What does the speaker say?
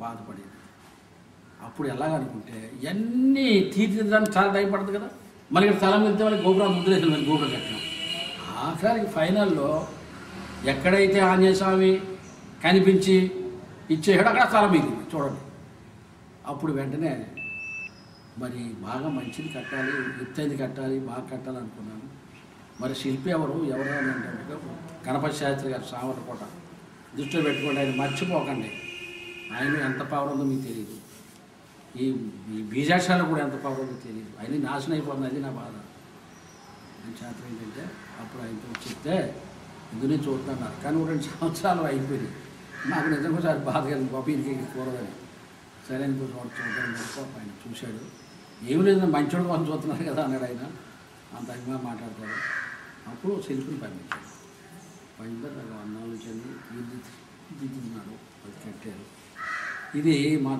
బాధపడేది. అప్పుడు ఎలాగనుకుంటే ఇవన్నీ తీర్చిదిద్దడానికి చాలా టైం పడుతుంది కదా. మళ్ళీ ఇక్కడ స్థలం వెళ్తే వాళ్ళకి గోపురం ముద్రేసాను, మళ్ళీ గోపురం కట్టినాం. ఆఖరికి ఫైనల్లో ఎక్కడైతే ఆంజనేయ స్వామి కనిపించి ఇచ్చేసాడు అక్కడ స్థలం మిగిలింది చూడండి. అప్పుడు వెంటనే మరి బాగా మంచిది కట్టాలి, ఎత్తైంది కట్టాలి, బాగా కట్టాలనుకున్నాను. మరి శిల్పి ఎవరు అని అంటే గణపతి శాస్త్రి గారు సామర్లకోట. దృష్టిలో పెట్టుకోండి, ఆయన మర్చిపోకండి. ఆయన ఎంత పవర్ ఉందో మీకు తెలియదు, ఈ బీజాక్షరాలు కూడా ఎంత పవర్ ఉందో తెలియదు. ఆయన నాశనం అయిపోతుంది, అది నా బాధ. ఆయన శాస్త్రం ఏంటంటే అప్పుడు ఆయనతో చెప్తే ఇందునే చూస్తున్నారు, కానీ 2 సంవత్సరాలు అయిపోయింది. నాకు నిజంగా ఒకసారి బాధ కలిగింది, బాబు ఇంటికి కూరదని. సరే అని చూద్దాం ఆయన చూశాడు. ఏమి లేదు, మంచోడు కోసం చూస్తున్నారు కదా అన్నాడు ఆయన. అంత అభిమానం మాట్లాడతారు. అప్పుడు శిల్పిని పంపించాడు. పంపించారు అన్నాలు చెంది తీర్చిదిద్దుతున్నాడు, అది కట్టారు. ఇది మా